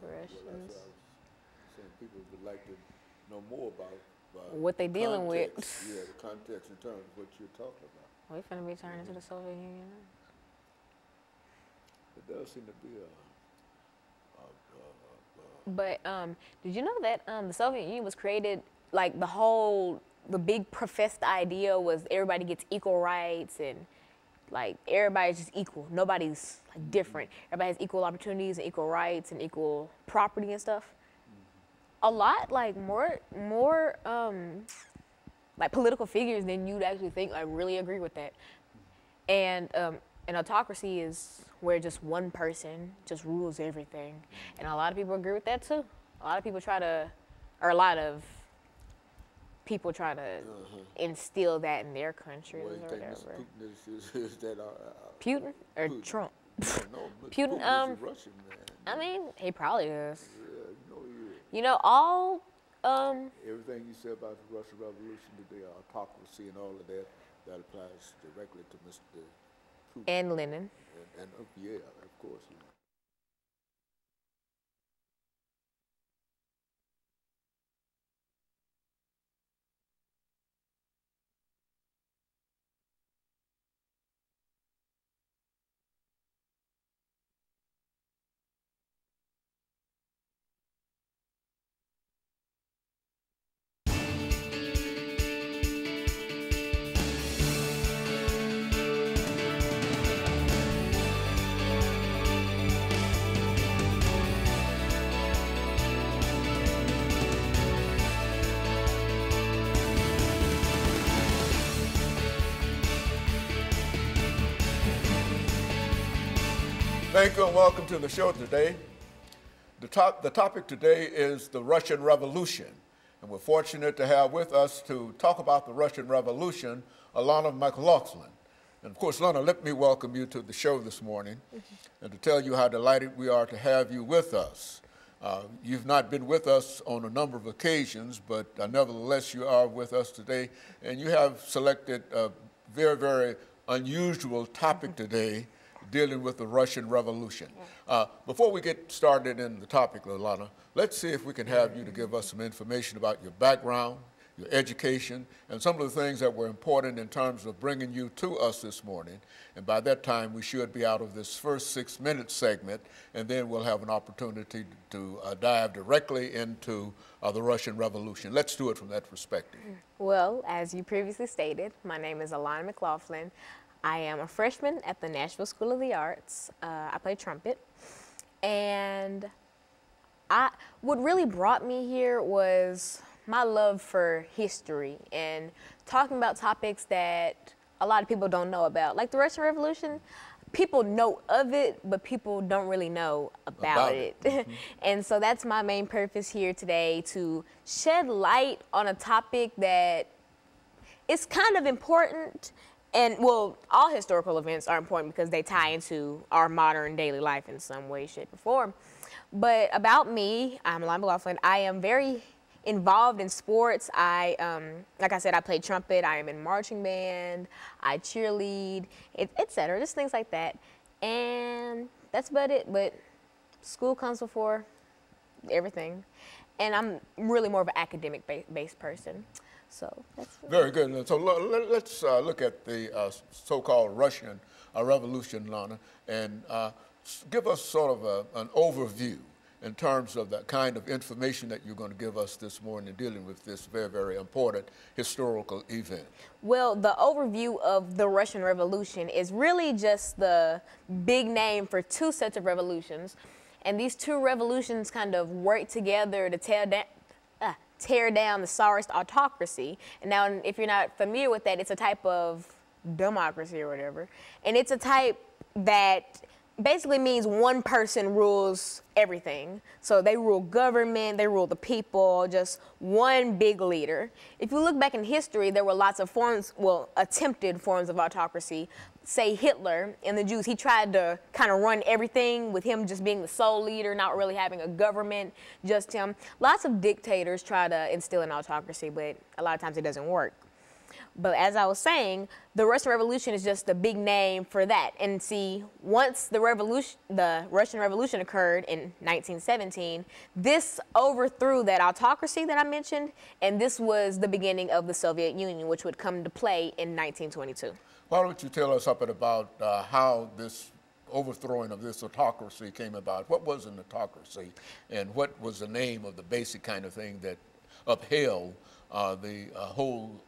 Russians. Well, that's what I was saying. People would like to know more about What they dealing with. Yeah, the context in terms of what you're talking about. We finna be turning to the Soviet Union. It does seem to be But did you know that the Soviet Union was created, like the big professed idea was everybody gets equal rights and like everybody's just equal. Nobody's like different. Everybody has equal opportunities and equal rights and equal property and stuff. A lot like more like political figures than you'd actually think like really agree with that. And an autocracy is where just one person just rules everything. And a lot of people agree with that too. A lot of people try to instill that in their countries or whatever. Putin is that Putin or Putin. Trump? No, Putin, is a Russian man. I mean, he probably is. Yeah, no, he is. You know, all Everything you said about the Russian Revolution, the autocracy and all of that, that applies directly to Mr. Putin. And Lenin. And yeah, of course. Yeah. Thank you and welcome to the show today. The topic today is the Russian Revolution. And we're fortunate to have with us to talk about the Russian Revolution, Alana McLaughlin. And of course, Alana, let me welcome you to the show this morning and to tell you how delighted we are to have you with us. You've not been with us on a number of occasions, but nevertheless, you are with us today. And you have selected a very, very unusual topic today, dealing with the Russian Revolution. Before we get started in the topic, Alana, let's see if we can have you to give us some information about your background, your education, and some of the things that were important in terms of bringing you to us this morning. And by that time, we should be out of this first 6-minute segment, and then we'll have an opportunity to dive directly into the Russian Revolution. Let's do it from that perspective. Well, as you previously stated, my name is Alana McLaughlin. I am a freshman at the Nashville School of the Arts. I play trumpet. And what really brought me here was my love for history and talking about topics that a lot of people don't know about. Like the Russian Revolution, people know of it, but people don't really know about it. Mm-hmm. And so that's my main purpose here today, to shed light on a topic that is kind of important. And, well, all historical events are important because they tie into our modern daily life in some way, shape, or form. But about me, I'm Alana McLaughlin. I am very involved in sports. Like I said, I play trumpet. I am in marching band. I cheerlead, etc. Just things like that. And that's about it. But school comes before everything. And I'm really more of an academic-based person. So that's very good. So let's look at the so-called Russian Revolution, Lana, and give us sort of an overview in terms of the kind of information that you're going to give us this morning dealing with this very, very important historical event. Well, the overview of the Russian Revolution is really just the big name for two sets of revolutions. And these two revolutions kind of work together to tear down the Tsarist autocracy. And now, if you're not familiar with that, it's a type of democracy or whatever. And it's a type that basically means one person rules everything. So they rule government, they rule the people, just one big leader. If you look back in history, there were lots of forms, well, attempted forms of autocracy. Say Hitler and the Jews, he tried to kind of run everything with him just being the sole leader, not really having a government, just him. Lots of dictators try to instill an autocracy, but a lot of times it doesn't work. But as I was saying, the Russian Revolution is just a big name for that. And see, once the Russian Revolution occurred in 1917, this overthrew that autocracy that I mentioned, and this was the beginning of the Soviet Union, which would come to play in 1922. Why don't you tell us something about how this overthrowing of this autocracy came about? What was an autocracy, and what was the name of the basic kind of thing that upheld the whole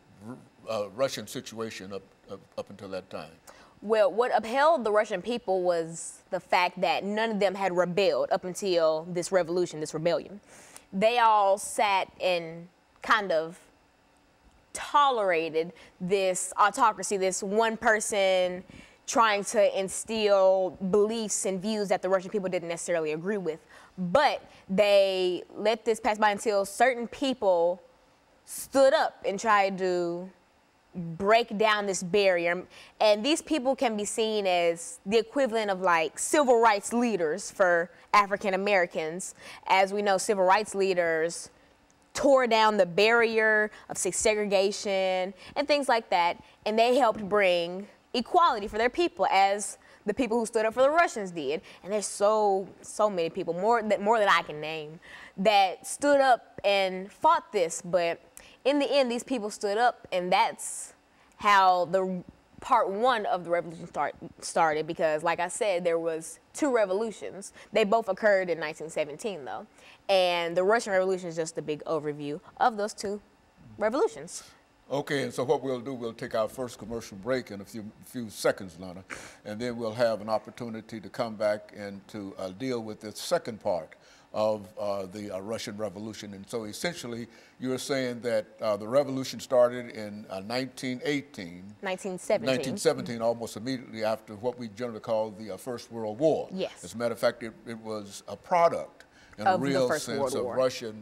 Russian situation up until that time? Well, what upheld the Russian people was the fact that none of them had rebelled up until this revolution, this rebellion. They all sat and kind of tolerated this autocracy, this one person trying to instill beliefs and views that the Russian people didn't necessarily agree with. But they let this pass by until certain people stood up and tried to break down this barrier. And these people can be seen as the equivalent of like civil rights leaders for African Americans. As we know, civil rights leaders tore down the barrier of segregation and things like that, and they helped bring equality for their people, as the people who stood up for the Russians did. And there's so many people, more than I can name, that stood up and fought this. But in the end, these people stood up, and that's how the part one of the revolution started. Because, like I said, there was two revolutions. They both occurred in 1917, though. And the Russian Revolution is just a big overview of those two revolutions. Okay, and so what we'll do, we'll take our first commercial break in a few seconds, Lana, and then we'll have an opportunity to come back and to deal with the second part of the Russian Revolution. And so essentially, you're saying that the revolution started in 1917, 1917, almost immediately after what we generally call the First World War. Yes. As a matter of fact, it was a product in a real sense of Russia's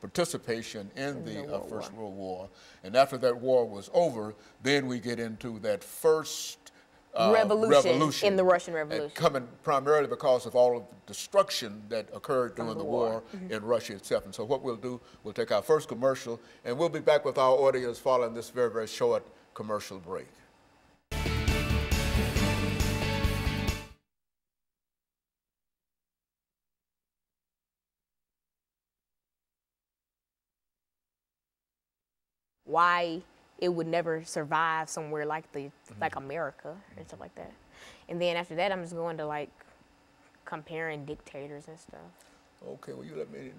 participation in the First World War. And after that war was over, then we get into that first revolution in the Russian Revolution. Coming primarily because of all of the destruction that occurred during the war in Russia itself. And so what we'll do, we'll take our first commercial, and we'll be back with our audience following this very, very short commercial break. Why it would never survive somewhere like like America and stuff like that. And then after that, I'm just going to like comparing dictators and stuff. Okay, well, you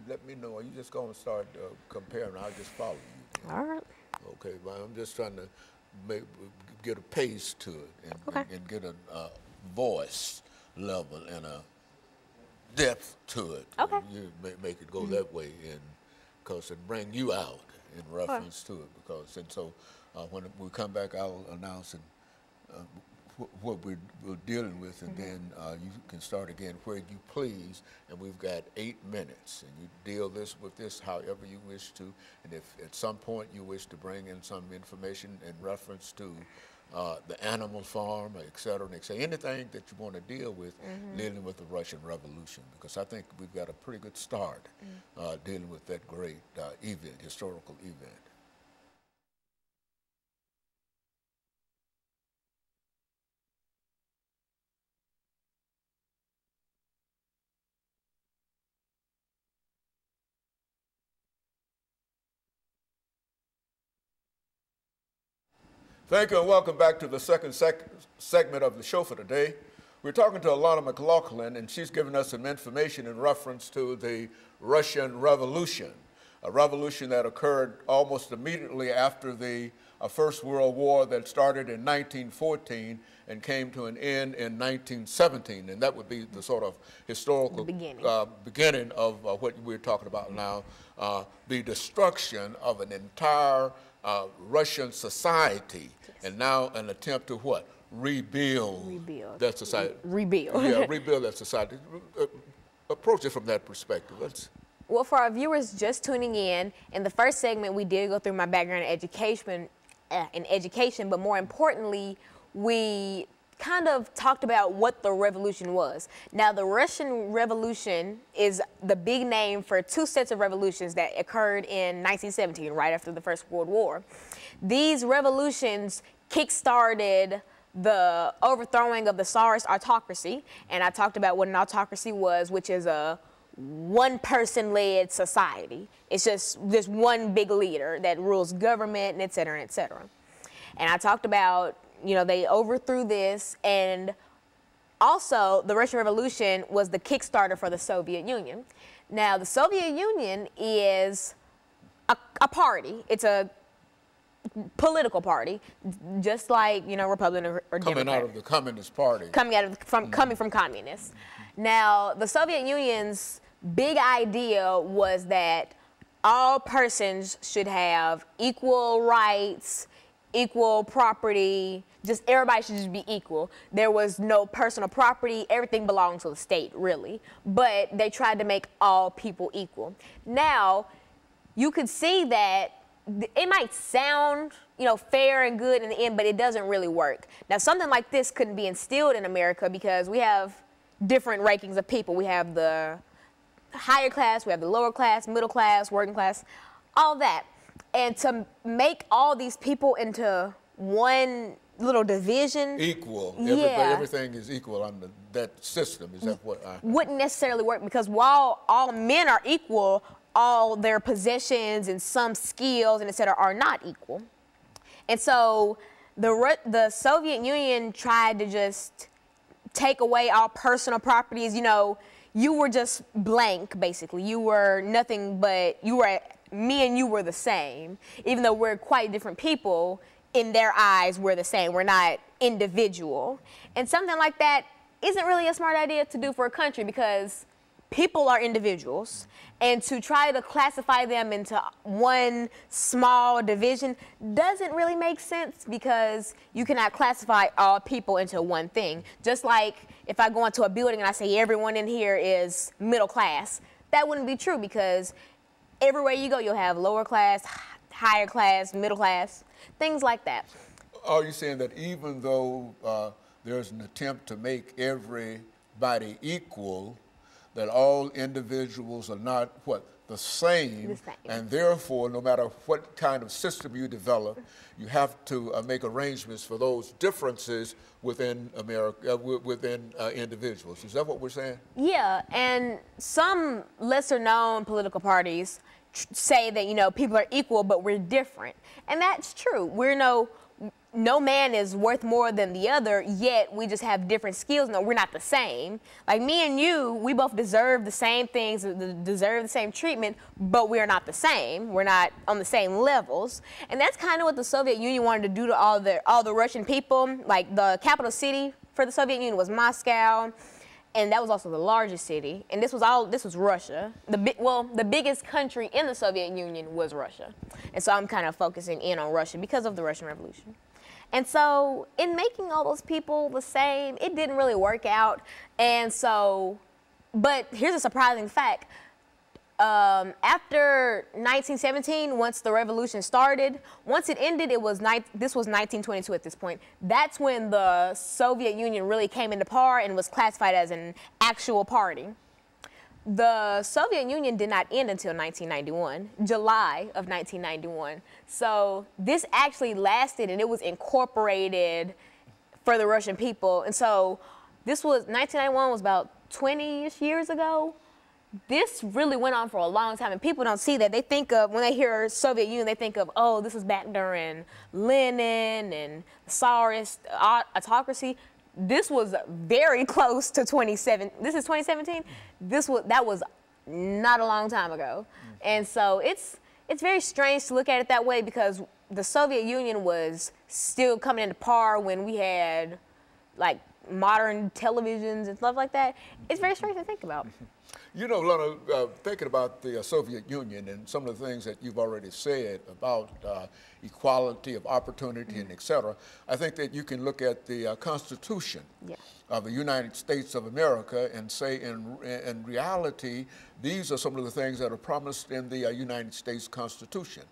let me know. Are you just going to start comparing? I'll just follow you. All right. Okay, well, I'm just trying to get a pace to it and get a voice level and a depth to it. Okay. You make it go that way, and because it bring you out in reference to it. Because and so when we come back, I'll announce what we're dealing with, and then you can start again where you please. And we've got 8 minutes, and you deal with this however you wish to. And if at some point you wish to bring in some information in reference to the animal farm, et cetera, anything that you want to deal with dealing with the Russian Revolution, because I think we've got a pretty good start dealing with that great historical event. Thank you, and welcome back to the second segment of the show for today. We're talking to Alana McLaughlin, and she's giving us some information in reference to the Russian Revolution, a revolution that occurred almost immediately after the First World War that started in 1914 and came to an end in 1917. And that would be the sort of historical beginning of what we're talking about now, the destruction of an entire Russian society, and now an attempt to what? Rebuild that society. Yeah, rebuild that society. Approach it from that perspective. Well, for our viewers just tuning in the first segment, we did go through my background in education, but more importantly, we kind of talked about what the revolution was. Now, the Russian Revolution is the big name for two sets of revolutions that occurred in 1917, right after the First World War. These revolutions kick-started the overthrowing of the Tsarist autocracy, and I talked about what an autocracy was, which is a one-person-led society. It's just one big leader that rules government, and et cetera, et cetera. And I talked about, you know, they overthrew this, and also the Russian Revolution was the kickstarter for the Soviet Union. Now, the Soviet Union is a party. It's a political party, just like, you know, Republican or Democrat. Coming out of the Communist Party. Coming from communists. Now, the Soviet Union's big idea was that all persons should have equal rights, equal property, just everybody should just be equal. There was no personal property, everything belonged to the state, really. But they tried to make all people equal. Now, you could see that it might sound, you know, fair and good in the end, but it doesn't really work. Now, something like this couldn't be instilled in America because we have different rankings of people. We have the higher class, we have the lower class, middle class, working class, all that. And to make all these people into one little division. Equal. Yeah. Everything is equal under that system. Is that what wouldn't necessarily work, because while all men are equal, all their possessions and some skills and et cetera are not equal. And so the Soviet Union tried to just take away all personal properties. You know, you were just blank, basically. You were nothing but, me and you were the same. Even though we're quite different people, in their eyes, we're the same. We're not individual. And something like that isn't really a smart idea to do for a country, because people are individuals, and to try to classify them into one small division doesn't really make sense, because you cannot classify all people into one thing. Just like if I go into a building and I say everyone in here is middle class, that wouldn't be true, because everywhere you go you'll have lower class, higher class, middle class, things like that. Are you saying that even though there's an attempt to make everybody equal, that all individuals are not, the same, and therefore, no matter what kind of system you develop, you have to make arrangements for those differences within America, within individuals. Is that what we're saying? Yeah, and some lesser-known political parties say that, you know, people are equal, but we're different, and that's true. No man is worth more than the other, yet we just have different skills. No, we're not the same. Like me and you, we both deserve the same things, deserve the same treatment, but we're not the same. We're not on the same levels. And that's kind of what the Soviet Union wanted to do to all the Russian people. Like, the capital city for the Soviet Union was Moscow, and that was also the largest city. And this was Russia. The biggest country in the Soviet Union was Russia. And so I'm kind of focusing in on Russia because of the Russian Revolution. And so in making all those people the same, it didn't really work out. And so, but here's a surprising fact. After 1917, once the revolution started, once it ended, this was 1922 at this point. That's when the Soviet Union really came into power and was classified as an actual party. The Soviet Union did not end until 1991, July of 1991. So this actually lasted, and it was incorporated for the Russian people. And so 1991 was about 20-ish years ago. This really went on for a long time, and people don't see that. They think of, when they hear Soviet Union, they think of, oh, this was back during Lenin and the Tsarist autocracy. This was very close to 27. This is 2017. That was not a long time ago, and so it's very strange to look at it that way, because the Soviet Union was still coming into power when we had like modern televisions and stuff like that. It's very strange to think about. You know, Lana, thinking about the Soviet Union and some of the things that you've already said about equality of opportunity and et cetera, I think that you can look at the Constitution of the United States of America and say, in reality, these are some of the things that are promised in the United States Constitution.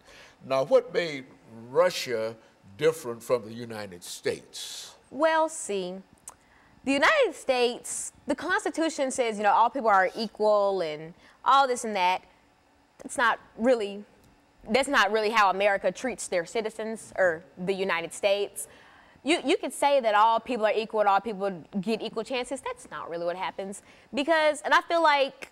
Now, what made Russia different from the United States? Well, see, the United States, the Constitution says, you know, all people are equal and all this and that. That's not really how America treats their citizens, or the United States. You could say that all people are equal and all people get equal chances. That's not really what happens, because, and I feel like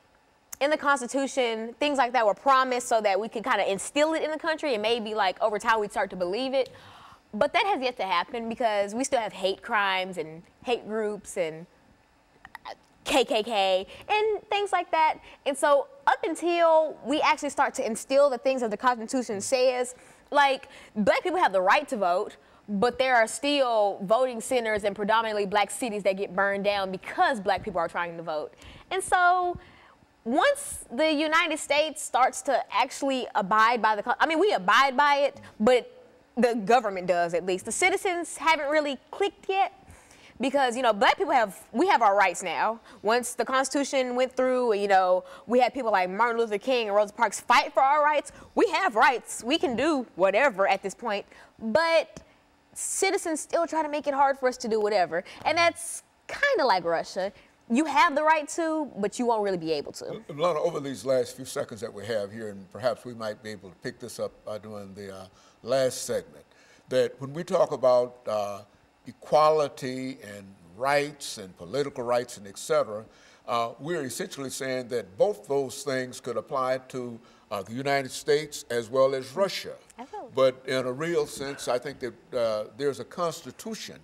in the Constitution, things like that were promised so that we could kind of instill it in the country, and maybe like over time we'd start to believe it. But that has yet to happen, because we still have hate crimes and hate groups and KKK and things like that. And so up until we actually start to instill the things that the Constitution says, like, black people have the right to vote, but there are still voting centers in predominantly black cities that get burned down because black people are trying to vote. And so once the United States starts to actually abide by I mean, we abide by it, but the government does, at least. The citizens haven't really clicked yet, because, you know, black people we have our rights now. Once the Constitution went through, you know, we had people like Martin Luther King and Rosa Parks fight for our rights. We have rights. We can do whatever at this point, but citizens still try to make it hard for us to do whatever. And that's kind of like Russia. You have the right to, but you won't really be able to. Alana, over these last few seconds that we have here, and perhaps we might be able to pick this up during the last segment, that when we talk about equality and rights and political rights and et cetera, we're essentially saying that both those things could apply to the United States as well as Russia. But in a real sense, I think that there's a constitution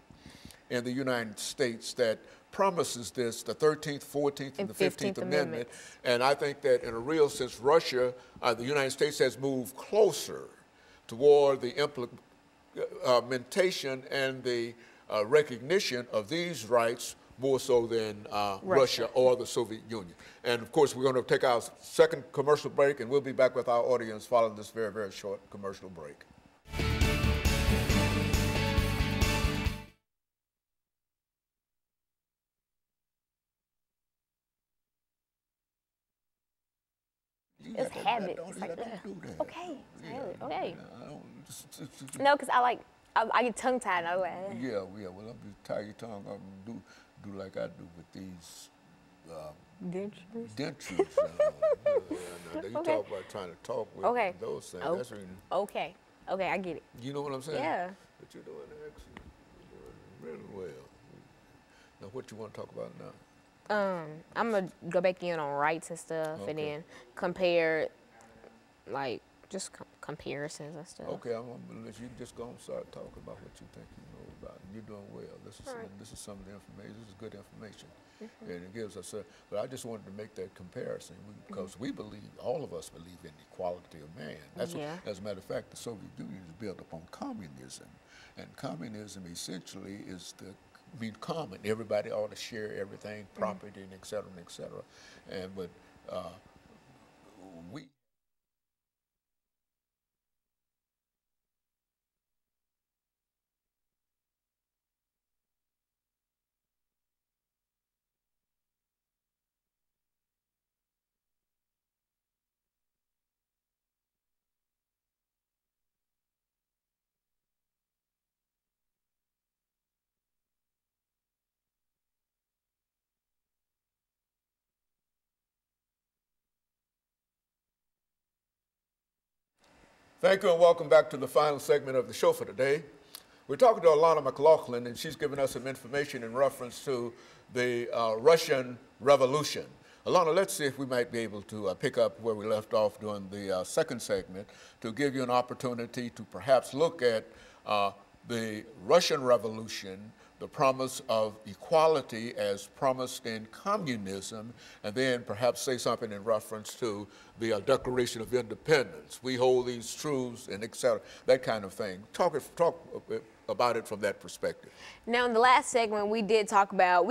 in the United States that promises this, the 13th, 14th, and the 15th Amendment. And I think that in a real sense, Russia, the United States has moved closer toward the implementation and the recognition of these rights more so than Russia or the Soviet Union. And of course, we're going to take our second commercial break, and we'll be back with our audience following this very, very short commercial break. It's habit. It's like, do that. Okay, Yeah, okay. no, No, because I get tongue tied. And I like, yeah. Well, I'm just tie your tongue up and do like I do with these dentures. dentures. You talk about trying to talk with those things. Oh, That's really, okay, I get it. you know what I'm saying? Yeah. But you're doing excellent. You're doing really well. Now, what you want to talk about now? I'm gonna go back in on rights and stuff, and then compare, like, just comparisons and stuff. Okay, I'm gonna let you just go and start talking about what you think you know about. And you're doing well. This is some of the information. This is good information, and it gives us. But I just wanted to make that comparison because we believe, all of us believe in the equality of man. That's what, as a matter of fact, the Soviet Union is built upon communism, and communism essentially is common. Everybody ought to share everything, property, and et cetera, and et cetera. And but we. Thank you and welcome back to the final segment of the show for today. We're talking to Alana McLaughlin, and she's given us some information in reference to the Russian Revolution. Alana, let's see if we might be able to pick up where we left off during the second segment to give you an opportunity to perhaps look at the Russian Revolution, the promise of equality as promised in communism, and then perhaps say something in reference to the Declaration of Independence. We hold these truths and et cetera, that kind of thing. Talk about it from that perspective. Now, in the last segment, we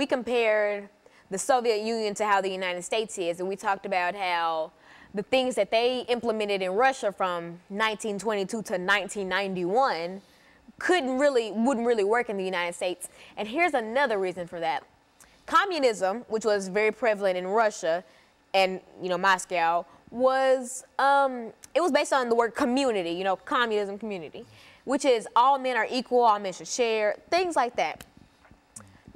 compared the Soviet Union to how the United States is, and we talked about how the things that they implemented in Russia from 1922 to 1991 wouldn't really work in the United States. And here's another reason for that. Communism, which was very prevalent in Russia and, Moscow, was it was based on the word community, communism, community, which is all men are equal, all men should share, things like that.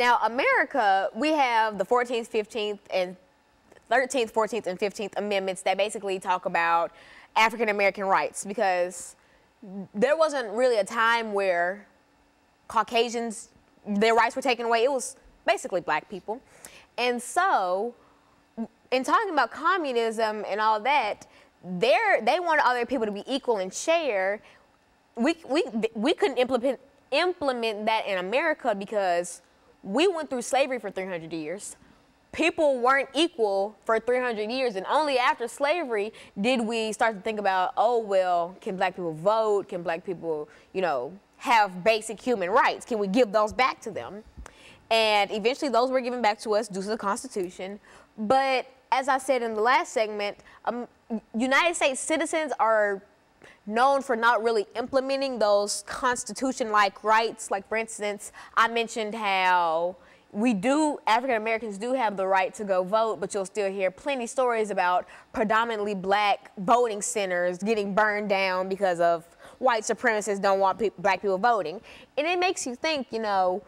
Now, America, we have the 14th, 15th, and 13th, 14th, and 15th Amendments that basically talk about African American rights, because there wasn't really a time where Caucasians, their rights were taken away. It was basically black people. And so, in talking about communism and all that, they wanted other people to be equal and share. We couldn't implement that in America because we went through slavery for 300 years. People weren't equal for 300 years, and only after slavery did we start to think about, oh, well, can black people vote? Can black people, you know, have basic human rights? Can we give those back to them? And eventually those were given back to us due to the Constitution. But as I said in the last segment, United States citizens are known for not really implementing those Constitution-like rights. Like, for instance, I mentioned how African Americans do have the right to go vote, but you'll still hear plenty of stories about predominantly black voting centers getting burned down because of white supremacists don't want black people voting. And it makes you think, you know,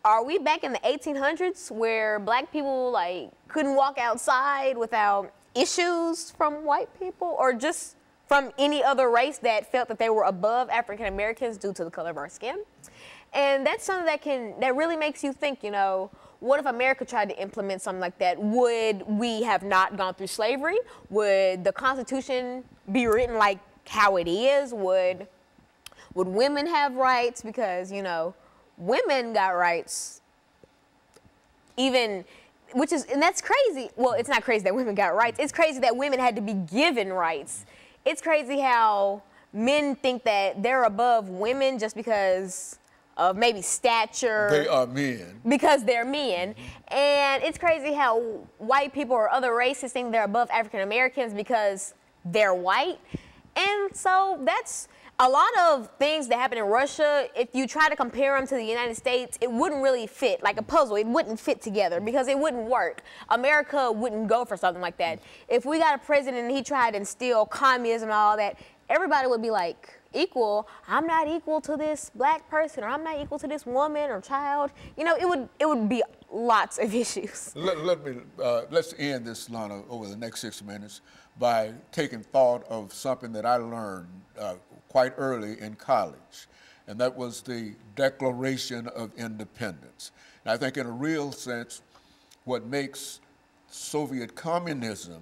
are we back in the 1800s where black people, like, couldn't walk outside without issues from white people, or just from any other race that felt that they were above African Americans due to the color of our skin? And that's something that really makes you think, you know, what if America tried to implement something like that? Would we have not gone through slavery? Would the Constitution be written like how it is? Would women have rights? Because, you know, women got rights even, and that's crazy. Well, it's not crazy that women got rights. It's crazy that women had to be given rights. It's crazy how men think that they're above women just because of maybe stature. They are men. Because they're men. And it's crazy how white people or other races think they're above African Americans because they're white. And so that's a lot of things that happen in Russia. If you try to compare them to the United States, it wouldn't really fit. Like a puzzle, it wouldn't fit together because it wouldn't work. America wouldn't go for something like that. If we got a president and he tried to instill communism and all that, everybody would be like, equal, I'm not equal to this black person, or I'm not equal to this woman or child. You know, it would be lots of issues. Let's end this, Lana, over the next 6 minutes by taking thought of something that I learned quite early in college, and that was the Declaration of Independence. And I think in a real sense, what makes Soviet communism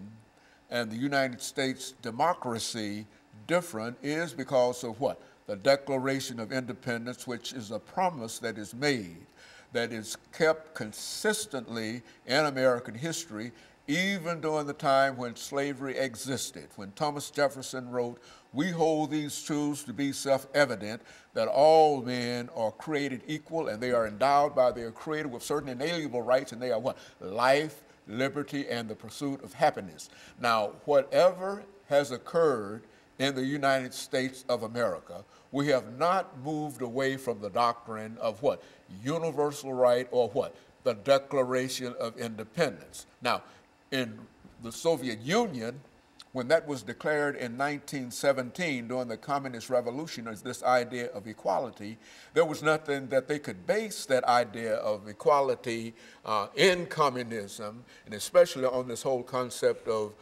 and the United States democracy different is because of what? The Declaration of Independence, which is a promise that is made, that is kept consistently in American history, even during the time when slavery existed. When Thomas Jefferson wrote, "We hold these truths to be self-evident, that all men are created equal and they are endowed by their Creator with certain inalienable rights, and they are what? Life, liberty, and the pursuit of happiness." Now, whatever has occurred in the United States of America, we have not moved away from the doctrine of what? Universal right, or what? The Declaration of Independence. Now, in the Soviet Union, when that was declared in 1917 during the Communist Revolution, as this idea of equality, there was nothing that they could base that idea of equality in communism, and especially on this whole concept of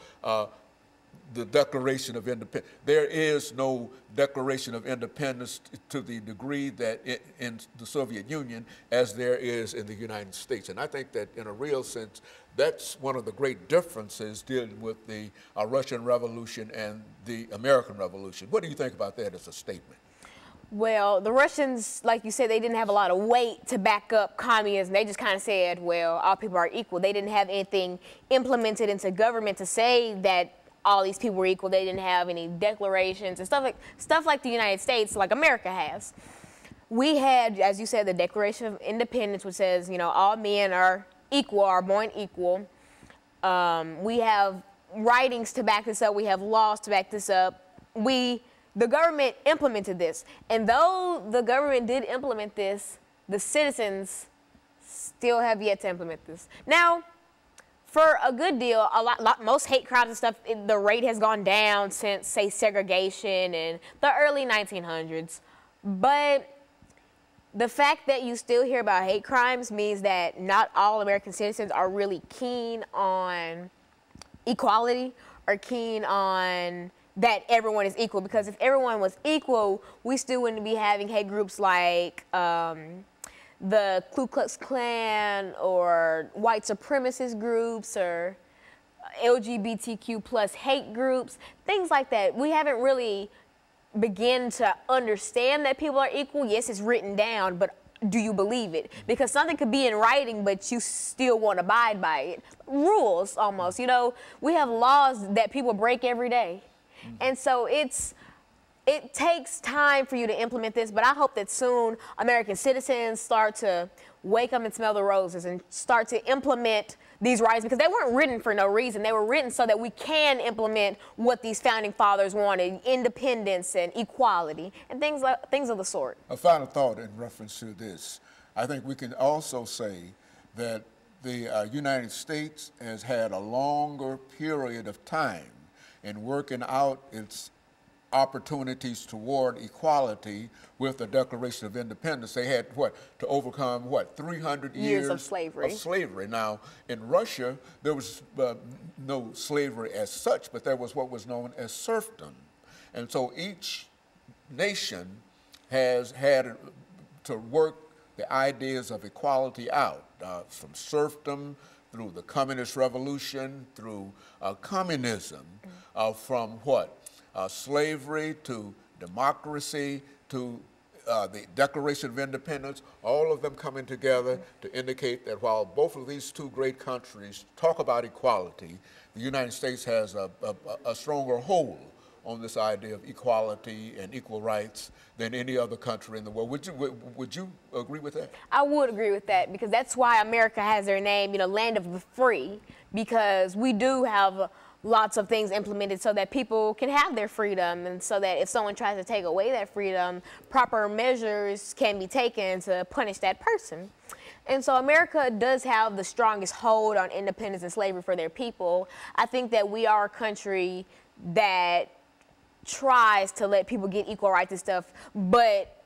the Declaration of Independence. There is no Declaration of Independence to the degree that in the Soviet Union as there is in the United States. And I think that in a real sense, that's one of the great differences dealing with the Russian Revolution and the American Revolution. What do you think about that as a statement? Well, the Russians, like you said, they didn't have a lot of weight to back up communism. They just kind of said, well, all people are equal. They didn't have anything implemented into government to say that all these people were equal. They didn't have any declarations and stuff like the United States, like America has. We had, as you said, the Declaration of Independence, which says, you know, all men are equal, are born equal. We have writings to back this up. We have laws to back this up. The government implemented this. And though the government did implement this, the citizens still have yet to implement this. Now, for a good deal, most hate crimes and stuff, the rate has gone down since, say, segregation in the early 1900s. But the fact that you still hear about hate crimes means that not all American citizens are really keen on equality or keen on that everyone is equal. Because if everyone was equal, we still wouldn't be having hate groups like the Ku Klux Klan or white supremacist groups or LGBTQ plus hate groups, things like that. We haven't really begin to understand that people are equal. Yes, it's written down, but do you believe it? Because something could be in writing, but you still won't abide by it. Rules, almost. You know, we have laws that people break every day. And so it takes time for you to implement this, but I hope that soon American citizens start to wake up and smell the roses and start to implement these rights, because they weren't written for no reason. They were written so that we can implement what these founding fathers wanted: independence and equality and things of the sort. A final thought in reference to this. I think we can also say that the United States has had a longer period of time in working out its opportunities toward equality with the Declaration of Independence. They had, to overcome, 300 years of slavery. Now, in Russia, there was no slavery as such, but there was what was known as serfdom. And so each nation has had to work the ideas of equality out, from serfdom through the Communist Revolution, through communism, from slavery to democracy to the Declaration of Independence, all of them coming together to indicate that while both of these two great countries talk about equality, the United States has a stronger hold on this idea of equality and equal rights than any other country in the world. Would you agree with that? I would agree with that, because that's why America has their name, land of the free, because we do have lots of things implemented so that people can have their freedom, and so that if someone tries to take away that freedom, proper measures can be taken to punish that person. And so America does have the strongest hold on independence and slavery for their people. I think that we are a country that tries to let people get equal rights and stuff, but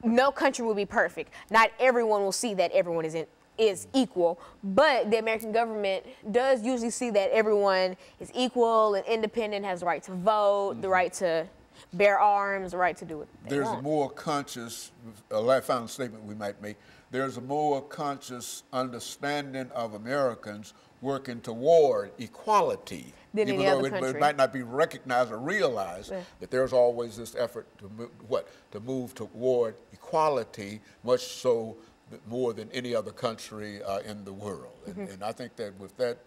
no country will be perfect. Not everyone will see that everyone is equal, but the American government does usually see that everyone is equal and independent, has the right to vote, the right to bear arms, the right to do it. There's a more conscious, a final statement we might make, there's a more conscious understanding of Americans working toward equality, than even any though other country. it might not be recognized or realized, that there's always this effort to move toward equality, much so more than any other country in the world. And I think that with that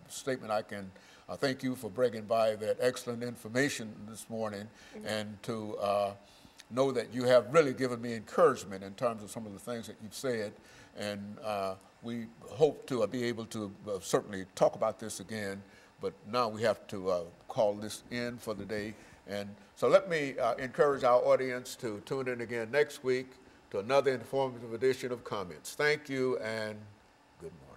statement, I can thank you for bringing by that excellent information this morning, and to know that you have really given me encouragement in terms of some of the things that you've said. And we hope to be able to certainly talk about this again, but now we have to call this in for the day. And so let me encourage our audience to tune in again next week to another informative edition of Comments. Thank you, and good morning.